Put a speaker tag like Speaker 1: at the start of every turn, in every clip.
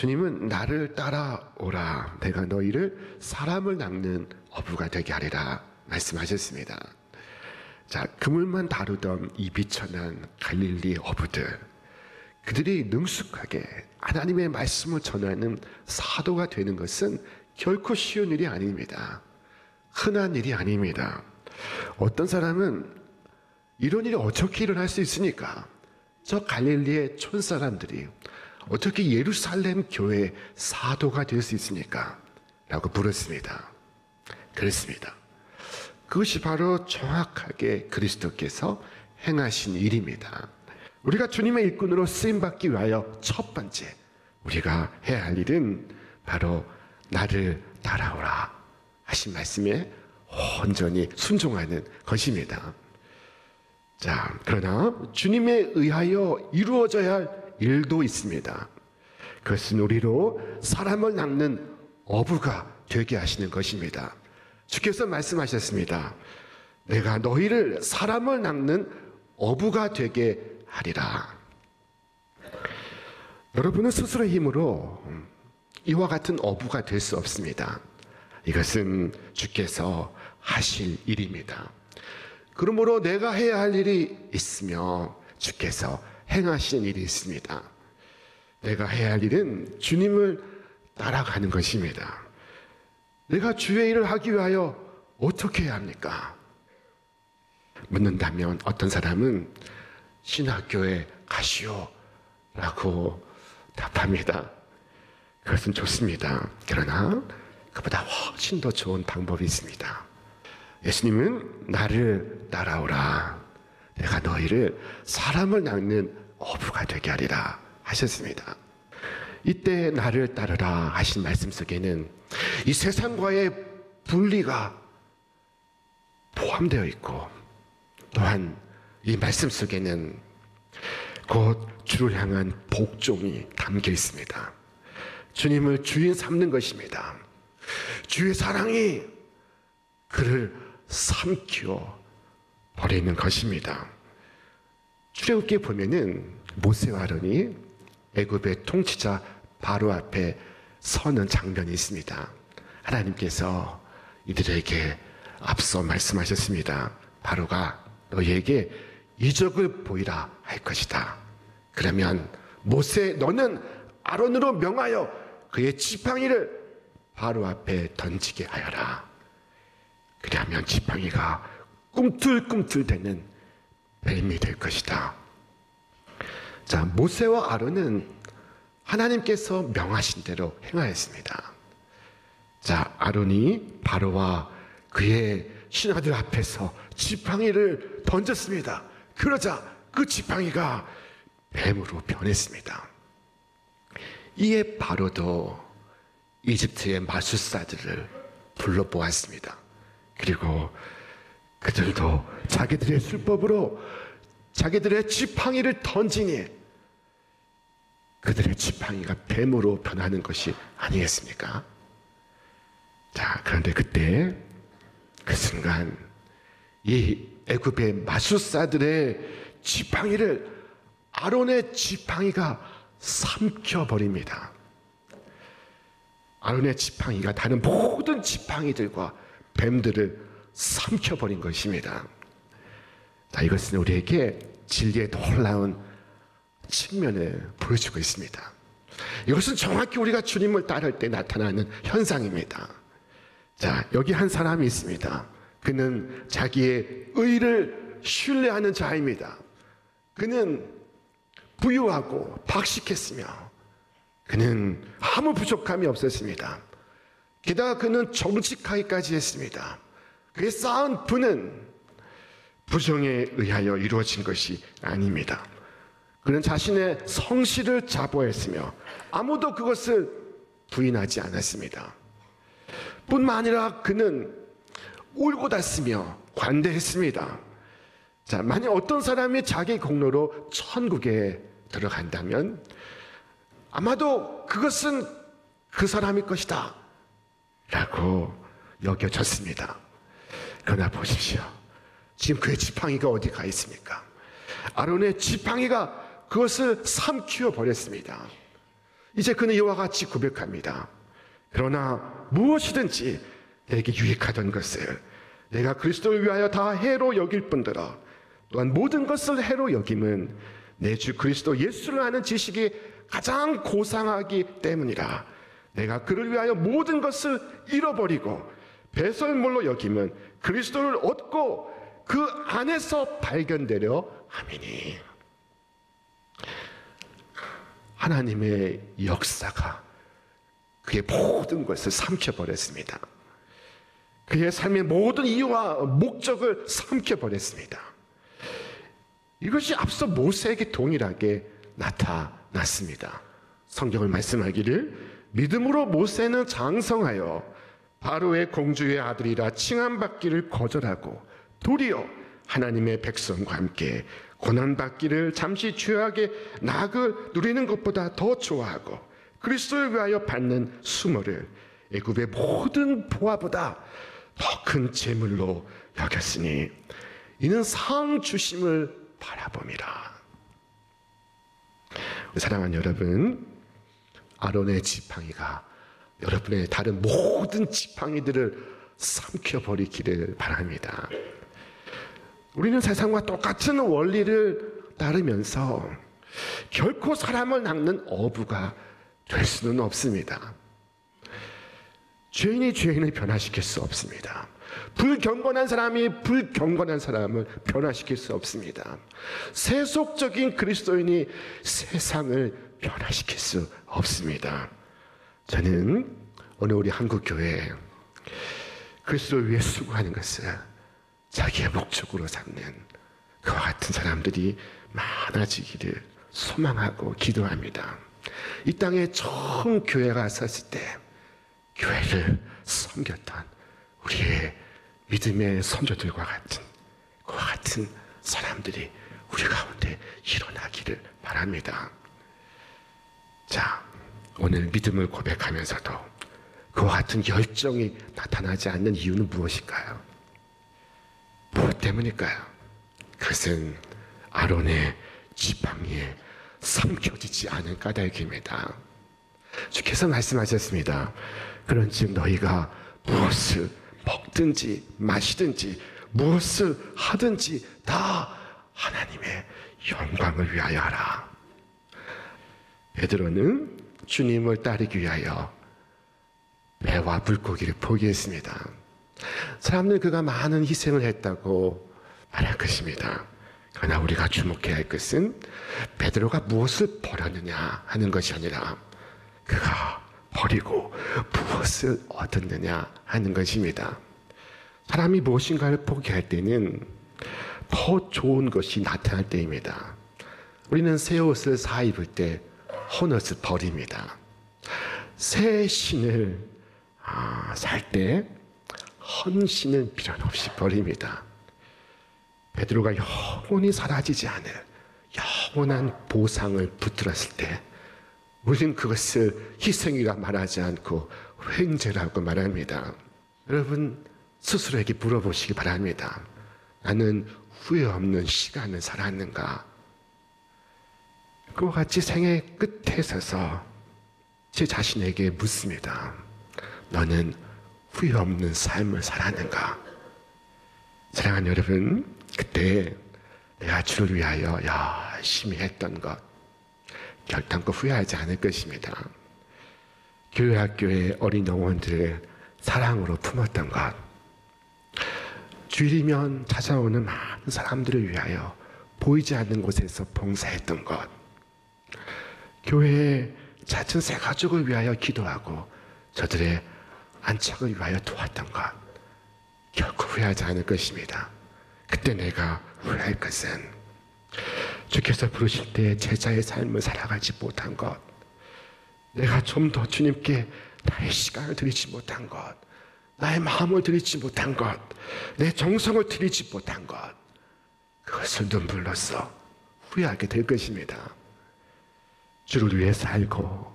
Speaker 1: 주님은 나를 따라오라. 내가 너희를 사람을 낚는 어부가 되게 하리라 말씀하셨습니다. 자, 그물만 다루던 이 비천한 갈릴리 어부들, 그들이 능숙하게 하나님의 말씀을 전하는 사도가 되는 것은 결코 쉬운 일이 아닙니다. 흔한 일이 아닙니다. 어떤 사람은 이런 일이 어떻게 일어날 수 있으니까, 저 갈릴리의 촌사람들이 어떻게 예루살렘 교회 사도가 될 수 있습니까? 라고 물었습니다. 그렇습니다. 그것이 바로 정확하게 그리스도께서 행하신 일입니다. 우리가 주님의 일꾼으로 쓰임받기 위하여 첫 번째 우리가 해야 할 일은 바로 나를 따라오라 하신 말씀에 온전히 순종하는 것입니다. 자, 그러나 주님에 의하여 이루어져야 할 일도 있습니다. 그것은 우리로 사람을 낚는 어부가 되게 하시는 것입니다. 주께서 말씀하셨습니다. 내가 너희를 사람을 낚는 어부가 되게 하리라. 여러분은 스스로의 힘으로 이와 같은 어부가 될 수 없습니다. 이것은 주께서 하실 일입니다. 그러므로 내가 해야 할 일이 있으며 주께서 행하시는 일이 있습니다. 내가 해야 할 일은 주님을 따라가는 것입니다. 내가 주의 일을 하기 위하여 어떻게 해야 합니까? 묻는다면 어떤 사람은 신학교에 가시오 라고 답합니다. 그것은 좋습니다. 그러나 그보다 훨씬 더 좋은 방법이 있습니다. 예수님은 나를 따라오라. 내가 너희를 사람을 낚는 어부가 되게 하리라 하셨습니다. 이때 나를 따르라 하신 말씀 속에는 이 세상과의 분리가 포함되어 있고, 또한 이 말씀 속에는 곧 주를 향한 복종이 담겨 있습니다. 주님을 주인 삼는 것입니다. 주의 사랑이 그를 삼켜 버리는 것입니다. 출애굽기에 보면은 모세와 아론이 애굽의 통치자 바로 앞에 서는 장면이 있습니다. 하나님께서 이들에게 앞서 말씀하셨습니다. 바로가 너희에게 이적을 보이라 할 것이다. 그러면 모세 너는 아론으로 명하여 그의 지팡이를 바로 앞에 던지게 하여라. 그러면 지팡이가 꿈틀꿈틀대는 뱀이 될 것이다. 자, 모세와 아론은 하나님께서 명하신 대로 행하였습니다. 자, 아론이 바로와 그의 신하들 앞에서 지팡이를 던졌습니다. 그러자 그 지팡이가 뱀으로 변했습니다. 이에 바로도 이집트의 마술사들을 불러보았습니다. 그리고 그들도 자기들의 술법으로 자기들의 지팡이를 던지니 그들의 지팡이가 뱀으로 변하는 것이 아니겠습니까? 자, 그런데 그때 그 순간 이 애굽의 마술사들의 지팡이를 아론의 지팡이가 삼켜버립니다. 아론의 지팡이가 다른 모든 지팡이들과 뱀들을 삼켜버린 것입니다. 자, 이것은 우리에게 진리의 놀라운 측면을 보여주고 있습니다. 이것은 정확히 우리가 주님을 따를 때 나타나는 현상입니다. 자, 여기 한 사람이 있습니다. 그는 자기의 의를 신뢰하는 자입니다. 그는 부유하고 박식했으며 그는 아무 부족함이 없었습니다. 게다가 그는 정직하기까지 했습니다. 그의 쌓은 부는 부정에 의하여 이루어진 것이 아닙니다. 그는 자신의 성실을 자부했으며 아무도 그것을 부인하지 않았습니다. 뿐만 아니라 그는 울고 დას으며 관대했습니다. 자, 만약 어떤 사람이 자기 공로로 천국에 들어간다면 아마도 그것은 그 사람의 것이다 라고 여겨졌습니다. 그러나 보십시오. 지금 그의 지팡이가 어디 가 있습니까? 아론의 지팡이가 그것을 삼키어 버렸습니다. 이제 그는 이와 같이 고백합니다. 그러나 무엇이든지 내게 유익하던 것을 내가 그리스도를 위하여 다 해로 여길 뿐더러 또한 모든 것을 해로 여김은 내 주 그리스도 예수를 아는 지식이 가장 고상하기 때문이라. 내가 그를 위하여 모든 것을 잃어버리고 배설물로 여김은 그리스도를 얻고 그 안에서 발견되려 함이니. 하나님의 역사가 그의 모든 것을 삼켜버렸습니다. 그의 삶의 모든 이유와 목적을 삼켜버렸습니다. 이것이 앞서 모세에게 동일하게 나타났습니다. 성경을 말씀하기를 믿음으로 모세는 장성하여 바로의 공주의 아들이라 칭함받기를 거절하고 도리어 하나님의 백성과 함께 고난받기를 잠시 죄악의 낙을 누리는 것보다 더 좋아하고 그리스도를 위하여 받는 수모를 애굽의 모든 보화보다 더 큰 재물로 여겼으니 이는 상 주심을 바라봅니다. 사랑하는 여러분, 아론의 지팡이가 여러분의 다른 모든 지팡이들을 삼켜버리기를 바랍니다. 우리는 세상과 똑같은 원리를 따르면서 결코 사람을 낚는 어부가 될 수는 없습니다. 죄인이 죄인을 변화시킬 수 없습니다. 불경건한 사람이 불경건한 사람을 변화시킬 수 없습니다. 세속적인 그리스도인이 세상을 변화시킬 수 없습니다. 저는 오늘 우리 한국교회 그리스도를 위해 수고하는 것을 자기의 목적으로 삼는 그와 같은 사람들이 많아지기를 소망하고 기도합니다. 이 땅에 처음 교회가 섰을 때 교회를 섬겼던 우리의 믿음의 선조들과 같은 그와 같은 사람들이 우리 가운데 일어나기를 바랍니다. 자, 오늘 믿음을 고백하면서도 그와 같은 열정이 나타나지 않는 이유는 무엇일까요? 무엇 때문일까요? 그것은 아론의 지팡이에 삼켜지지 않은 까닭입니다. 주께서 말씀하셨습니다. 그런즉 너희가 무엇을 먹든지 마시든지 무엇을 하든지 다 하나님의 영광을 위하여 하라. 베드로는 주님을 따르기 위하여 배와 물고기를 포기했습니다. 사람들 그가 많은 희생을 했다고 말할 것입니다. 그러나 우리가 주목해야 할 것은 베드로가 무엇을 버렸느냐 하는 것이 아니라 그가 버리고 무엇을 얻었느냐 하는 것입니다. 사람이 무엇인가를 포기할 때는 더 좋은 것이 나타날 때입니다. 우리는 새 옷을 사 입을 때 헌옷을 버립니다. 새 신을 살 때 헌신은 필요 없이 버립니다. 베드로가 영원히 사라지지 않을 영원한 보상을 붙들었을 때 우리는 그것을 희생이라 말하지 않고 횡재라고 말합니다. 여러분 스스로에게 물어보시기 바랍니다. 나는 후회 없는 시간을 살았는가? 그와 같이 생애 끝에 서서 제 자신에게 묻습니다. 너는 후회 없는 삶을 살았는가? 사랑하는 여러분, 그때 내가 주를 위하여 열심히 했던 것 결단코 후회하지 않을 것입니다. 교회 학교의 어린 영혼들을 사랑으로 품었던 것, 주일이면 찾아오는 많은 사람들을 위하여 보이지 않는 곳에서 봉사했던 것, 교회에 잦은 새 가족을 위하여 기도하고 저들의 안착을 위하여 도왔던 것 결코 후회하지 않을 것입니다. 그때 내가 후회할 것은 주께서 부르실 때 제자의 삶을 살아가지 못한 것, 내가 좀 더 주님께 나의 시간을 드리지 못한 것, 나의 마음을 드리지 못한 것, 내 정성을 드리지 못한 것, 그것을 눈물로써 후회하게 될 것입니다. 주를 위해 살고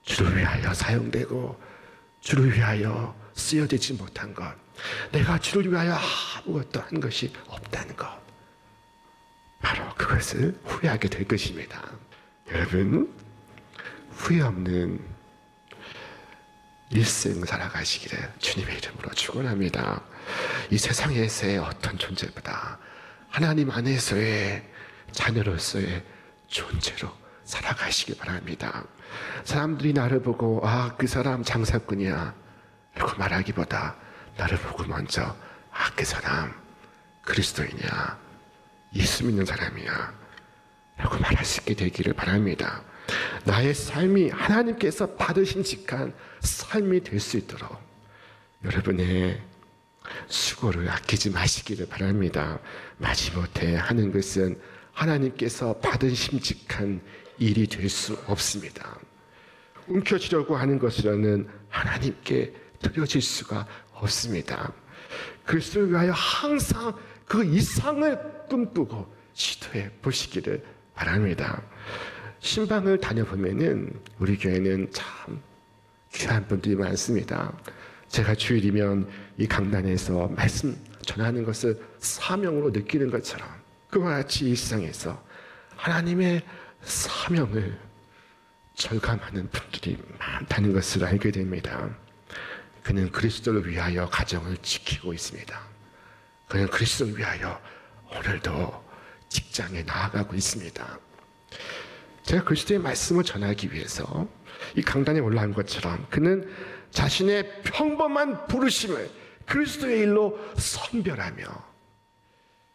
Speaker 1: 주를 위하여 사용되고 주를 위하여 쓰여지지 못한 것, 내가 주를 위하여 아무것도 한 것이 없다는 것, 바로 그것을 후회하게 될 것입니다. 여러분, 후회 없는 일생 살아가시기를 주님의 이름으로 축원합니다. 이 세상에서의 어떤 존재보다 하나님 안에서의 자녀로서의 존재로 살아가시기 바랍니다. 사람들이 나를 보고 그 사람 장사꾼이야 라고 말하기보다 나를 보고 먼저 그 사람 그리스도이냐 예수 믿는 사람이야 라고 말할 수 있게 되기를 바랍니다. 나의 삶이 하나님께서 받으신 직한 삶이 될 수 있도록 여러분의 수고를 아끼지 마시기를 바랍니다. 마지못해 하는 것은 하나님께서 받으심직한 일이 될 수 없습니다. 움켜쥐려고 하는 것으로는 하나님께 드려질 수가 없습니다. 그리스도를 위하여 항상 그 이상을 꿈꾸고 시도해 보시기를 바랍니다. 신방을 다녀보면은 우리 교회는 참 귀한 분들이 많습니다. 제가 주일이면 이 강단에서 말씀 전하는 것을 사명으로 느끼는 것처럼 그와 같이 일상에서 하나님의 사명을 절감하는 분들이 많다는 것을 알게 됩니다. 그는 그리스도를 위하여 가정을 지키고 있습니다. 그는 그리스도를 위하여 오늘도 직장에 나아가고 있습니다. 제가 그리스도의 말씀을 전하기 위해서 이 강단에 올라온 것처럼 그는 자신의 평범한 부르심을 그리스도의 일로 선별하며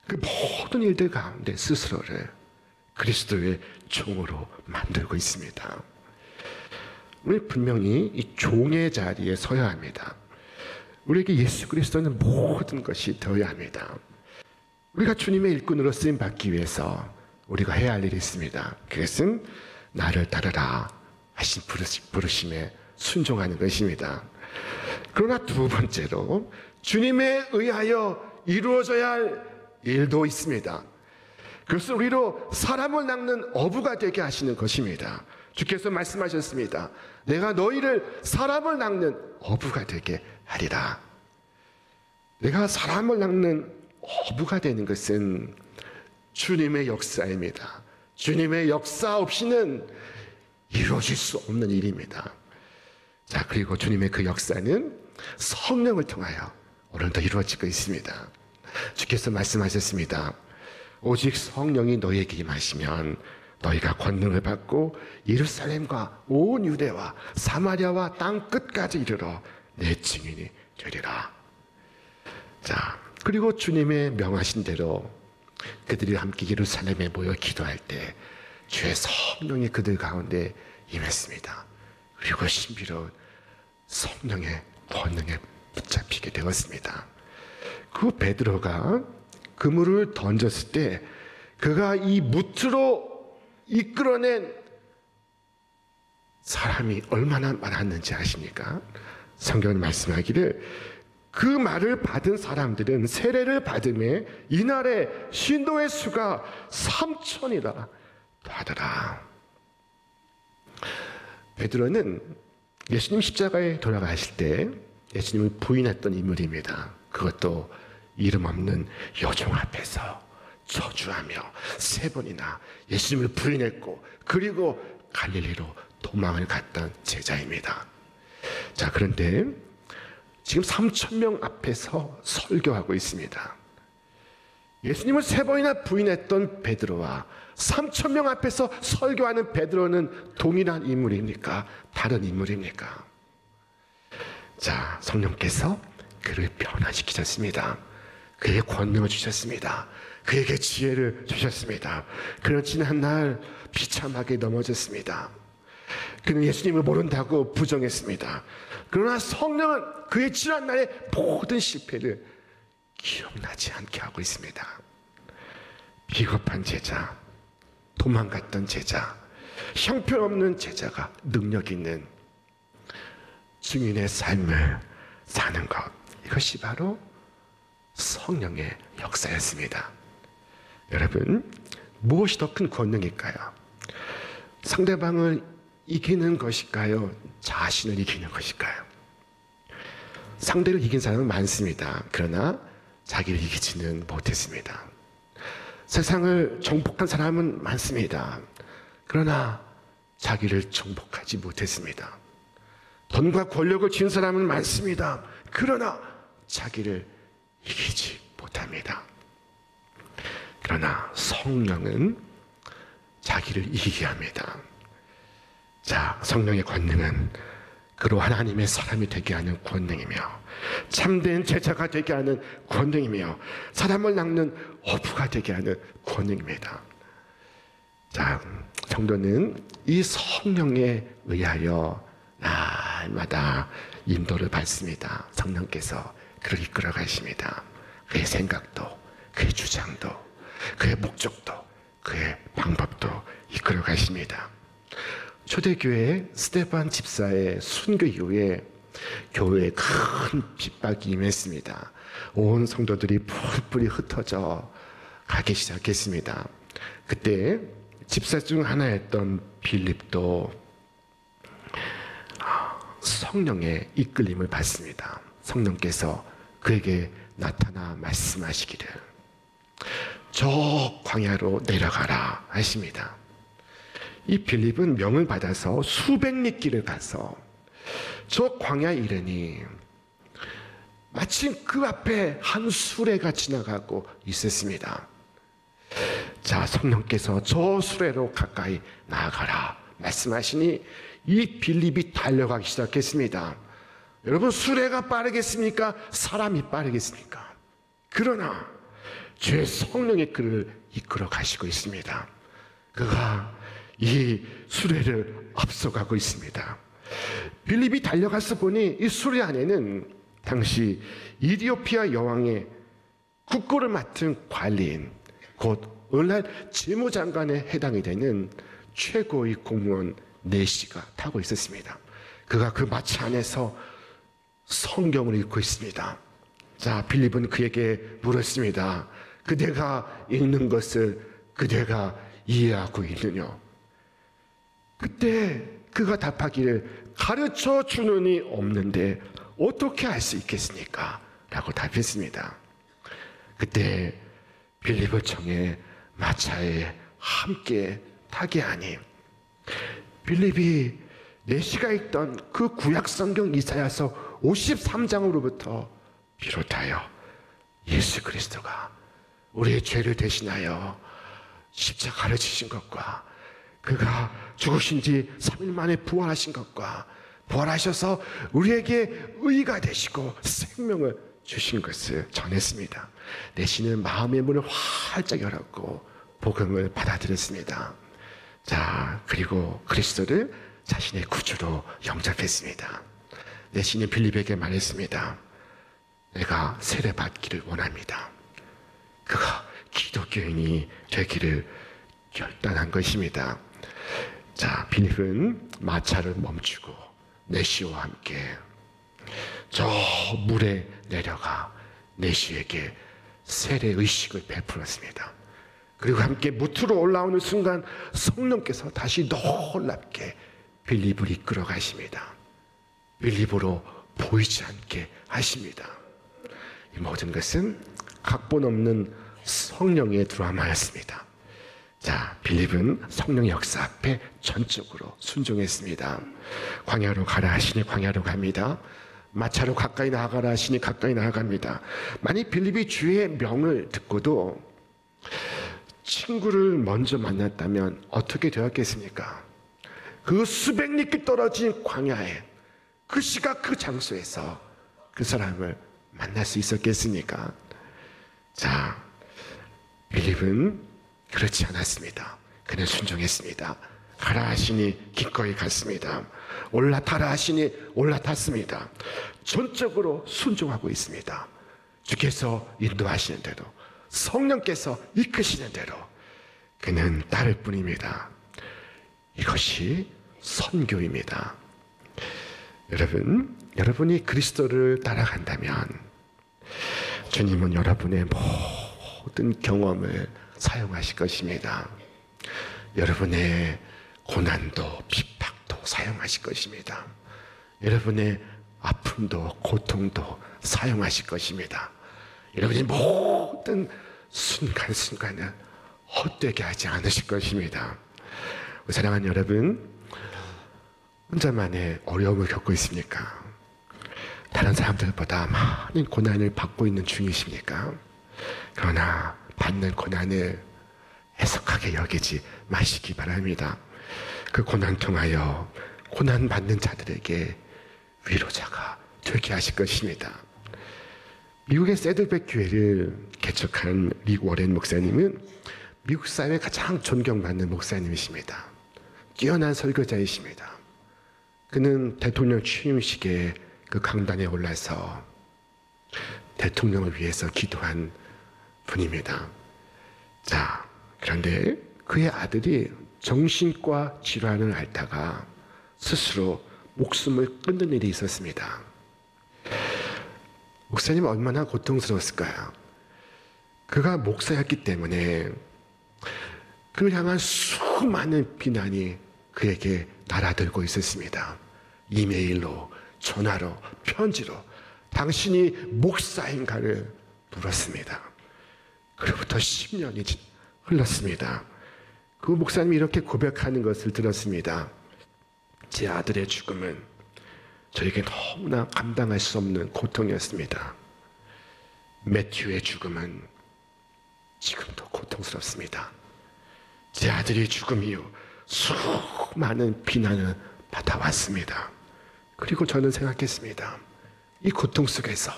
Speaker 1: 그 모든 일들 가운데 스스로를 그리스도의 종으로 만들고 있습니다. 우리 분명히 이 종의 자리에 서야 합니다. 우리에게 예수 그리스도는 모든 것이 되어야 합니다. 우리가 주님의 일꾼으로 쓰임 받기 위해서 우리가 해야 할 일이 있습니다. 그것은 나를 따르라 하신 부르심에 순종하는 것입니다. 그러나 두 번째로 주님에 의하여 이루어져야 할 일도 있습니다. 그것은 우리로 사람을 낚는 어부가 되게 하시는 것입니다. 주께서 말씀하셨습니다. 내가 너희를 사람을 낚는 어부가 되게 하리라. 내가 사람을 낚는 어부가 되는 것은 주님의 역사입니다. 주님의 역사 없이는 이루어질 수 없는 일입니다. 자, 그리고 주님의 그 역사는 성령을 통하여 오늘도 이루어지고 있습니다. 주께서 말씀하셨습니다. 오직 성령이 너희에게 임하시면 너희가 권능을 받고 예루살렘과 온 유대와 사마리아와 땅 끝까지 이르러 내 증인이 되리라. 자, 그리고 주님의 명하신 대로 그들이 함께 예루살렘에 모여 기도할 때 주의 성령이 그들 가운데 임했습니다. 그리고 신비로운 성령의 권능에 붙잡히게 되었습니다. 그 베드로가 그물을 던졌을 때 그가 이 무트로 이끌어낸 사람이 얼마나 많았는지 아십니까? 성경은 말씀하기를 그 말을 받은 사람들은 세례를 받음에 이날에 신도의 수가 3,000이라 하더라. 베드로는 예수님 십자가에 돌아가실 때 예수님을 부인했던 인물입니다. 그것도 이름 없는 여종 앞에서 저주하며 3번이나 예수님을 부인했고 그리고 갈릴리로 도망을 갔던 제자입니다. 자, 그런데 지금 3,000명 앞에서 설교하고 있습니다. 예수님을 3번이나 부인했던 베드로와 3,000명 앞에서 설교하는 베드로는 동일한 인물입니까? 다른 인물입니까? 자, 성령께서 그를 변화시키셨습니다. 그에게 권능을 주셨습니다. 그에게 지혜를 주셨습니다. 그는 지난 날 비참하게 넘어졌습니다. 그는 예수님을 모른다고 부정했습니다. 그러나 성령은 그의 지난 날의 모든 실패를 기억나지 않게 하고 있습니다. 비겁한 제자, 도망갔던 제자, 형편없는 제자가 능력 있는 증인의 삶을 사는 것, 이것이 바로 성령의 역사였습니다. 여러분, 무엇이 더 큰 권능일까요? 상대방을 이기는 것일까요? 자신을 이기는 것일까요? 상대를 이긴 사람은 많습니다. 그러나 자기를 이기지는 못했습니다. 세상을 정복한 사람은 많습니다. 그러나 자기를 정복하지 못했습니다. 돈과 권력을 쥔 사람은 많습니다. 그러나 자기를 이기지 못합니다. 그러나 성령은 자기를 이기게 합니다. 자, 성령의 권능은 그로 하나님의 사람이 되게 하는 권능이며 참된 제자가 되게 하는 권능이며 사람을 낚는 어부가 되게 하는 권능입니다. 자, 성도는 이 성령에 의하여 날마다 인도를 받습니다. 성령께서 그를 이끌어 가십니다. 그의 생각도, 그의 주장도, 그의 목적도, 그의 방법도 이끌어 가십니다. 초대교회 스데반 집사의 순교 이후에 교회에 큰 핍박이 임했습니다. 온 성도들이 뿔뿔이 흩어져 가기 시작했습니다. 그때 집사 중 하나였던 빌립도 성령의 이끌림을 받습니다. 성령께서 그에게 나타나 말씀하시기를 저 광야로 내려가라 하십니다. 이 빌립은 명을 받아서 수백 리 길을 가서 저 광야에 이르니 마침 그 앞에 한 수레가 지나가고 있었습니다. 자, 성령께서 저 수레로 가까이 나아가라 말씀하시니 이 빌립이 달려가기 시작했습니다. 여러분, 수레가 빠르겠습니까? 사람이 빠르겠습니까? 그러나 주의 성령의 그를 이끌어 가시고 있습니다. 그가 이 수레를 앞서가고 있습니다. 빌립이 달려가서 보니 이 수레 안에는 당시 이디오피아 여왕의 국고를 맡은 관리인, 곧 오늘날 재무장관에 해당이 되는 최고의 공무원 네시가 타고 있었습니다. 그가 그 마차 안에서 성경을 읽고 있습니다. 자, 빌립은 그에게 물었습니다. 그대가 읽는 것을 그대가 이해하고 있느냐? 그때 그가 답하기를 가르쳐 주는이 없는데 어떻게 할 수 있겠습니까? 라고 답했습니다. 그때 빌립을 청해 마차에 함께 타게 하니 빌립이 네시가 읽던 그 구약성경 이사야서 53장으로부터 비롯하여 예수 그리스도가 우리의 죄를 대신하여 십자가를 지신 것과 그가 죽으신 지 3일 만에 부활하신 것과 부활하셔서 우리에게 의가 되시고 생명을 주신 것을 전했습니다. 내시는 마음의 문을 활짝 열었고 복음을 받아들였습니다. 자, 그리고 그리스도를 자신의 구주로 영접했습니다. 내시는 빌립에게 말했습니다. 내가 세례받기를 원합니다. 그가 기독교인이 되기를 결단한 것입니다. 자, 빌립은 마차를 멈추고 내시와 함께 저 물에 내려가 내시에게 세례 의식을 베풀었습니다. 그리고 함께 무트로 올라오는 순간 성령께서 다시 놀랍게 빌립을 이끌어 가십니다. 빌립으로 보이지 않게 하십니다. 이 모든 것은 각본 없는 성령의 드라마였습니다. 자, 빌립은 성령의 역사 앞에 전적으로 순종했습니다. 광야로 가라 하시니 광야로 갑니다. 마차로 가까이 나아가라 하시니 가까이 나아갑니다. 만약 빌립이 주의 명을 듣고도 친구를 먼저 만났다면 어떻게 되었겠습니까? 그 수백 리 떨어진 광야에 그 시각 그 장소에서 그 사람을 만날 수 있었겠습니까? 자, 빌립은 그렇지 않았습니다. 그는 순종했습니다. 가라 하시니 기꺼이 갔습니다. 올라타라 하시니 올라탔습니다. 전적으로 순종하고 있습니다. 주께서 인도하시는 대로, 성령께서 이끄시는 대로 그는 따를 뿐입니다. 이것이 선교입니다. 여러분이 그리스도를 따라간다면 주님은 여러분의 모든 경험을 사용하실 것입니다. 여러분의 고난도 핍박도 사용하실 것입니다. 여러분의 아픔도 고통도 사용하실 것입니다. 여러분의 모든 순간순간을 헛되게 하지 않으실 것입니다. 사랑하는 여러분, 혼자만의 어려움을 겪고 있습니까? 다른 사람들보다 많은 고난을 받고 있는 중이십니까? 그러나 받는 고난을 해석하게 여기지 마시기 바랍니다. 그 고난 통하여 고난 받는 자들에게 위로자가 되게 하실 것입니다. 미국의 새들백 교회를 개척한 릭 워렌 목사님은 미국 사회에 가장 존경받는 목사님이십니다. 뛰어난 설교자이십니다. 그는 대통령 취임식에 그 강단에 올라서 대통령을 위해서 기도한 분입니다. 자, 그런데 그의 아들이 정신과 질환을 앓다가 스스로 목숨을 끊는 일이 있었습니다. 목사님은 얼마나 고통스러웠을까요? 그가 목사였기 때문에 그를 향한 수많은 비난이 그에게 날아들고 있었습니다. 이메일로, 전화로, 편지로 당신이 목사인가를 물었습니다. 그로부터 10년이 흘렀습니다. 그 목사님이 이렇게 고백하는 것을 들었습니다. 제 아들의 죽음은 저에게 너무나 감당할 수 없는 고통이었습니다. 매튜의 죽음은 지금도 고통스럽습니다. 제 아들의 죽음 이후 수많은 비난을 받아왔습니다. 그리고 저는 생각했습니다. 이 고통 속에서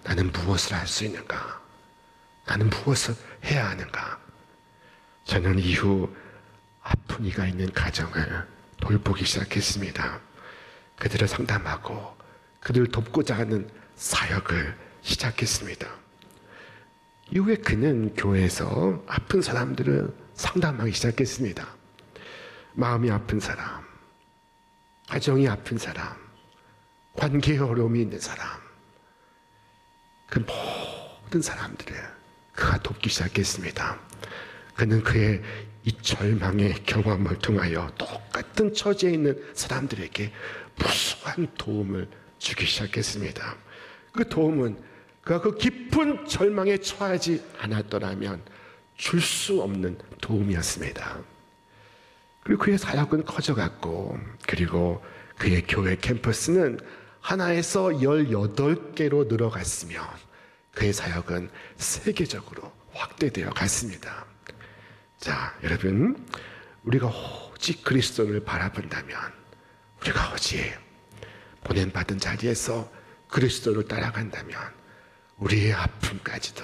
Speaker 1: 나는 무엇을 할 수 있는가? 나는 무엇을 해야 하는가? 저는 이후 아픈 이가 있는 가정을 돌보기 시작했습니다. 그들을 상담하고 그들을 돕고자 하는 사역을 시작했습니다. 이후에 그는 교회에서 아픈 사람들을 상담하기 시작했습니다. 마음이 아픈 사람, 가정이 아픈 사람, 관계에 어려움이 있는 사람, 그 모든 사람들을 그가 돕기 시작했습니다. 그는 그의 이 절망의 경험을 통하여 똑같은 처지에 있는 사람들에게 무수한 도움을 주기 시작했습니다. 그 도움은 그가 그 깊은 절망에 처하지 않았더라면 줄 수 없는 도움이었습니다. 그리고 그의 사역은 커져갔고, 그리고 그의 교회 캠퍼스는 하나에서 18개로 늘어갔으며 그의 사역은 세계적으로 확대되어 갔습니다. 자, 여러분, 우리가 오직 그리스도를 바라본다면, 우리가 오직 보냄받은 자리에서 그리스도를 따라간다면 우리의 아픔까지도,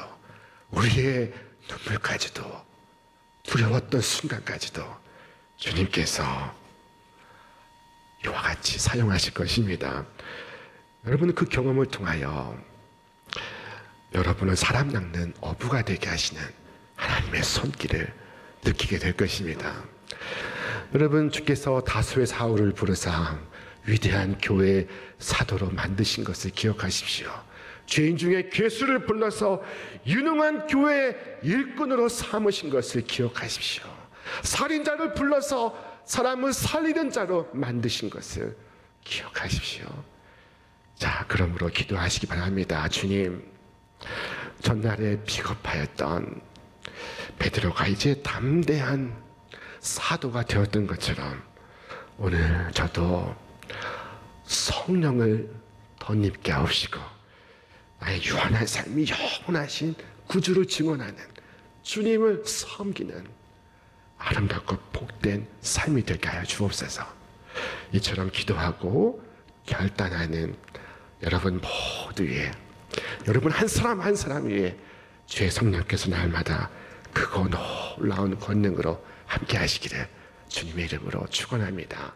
Speaker 1: 우리의 눈물까지도, 두려웠던 순간까지도 주님께서 이와 같이 사용하실 것입니다. 여러분은 그 경험을 통하여 여러분은 사람 낚는 어부가 되게 하시는 하나님의 손길을 느끼게 될 것입니다. 여러분, 주께서 다수의 사울을 부르사 위대한 교회 사도로 만드신 것을 기억하십시오. 죄인 중에 괴수를 불러서 유능한 교회 일꾼으로 삼으신 것을 기억하십시오. 살인자를 불러서 사람을 살리는 자로 만드신 것을 기억하십시오. 자, 그러므로 기도하시기 바랍니다. 주님, 전날에 비겁하였던 베드로가 이제 담대한 사도가 되었던 것처럼 오늘 저도 성령을 덧입게 하옵시고 나의 유한한 삶이 영원하신 구주를 증언하는 주님을 섬기는 아름답고 복된 삶이 되게 하여 주옵소서. 이처럼 기도하고 결단하는 여러분 모두 위에, 여러분 한 사람 한 사람 위에 주의 성령께서 날마다 크고 놀라운 권능으로 함께 하시기를 주님의 이름으로 축원합니다.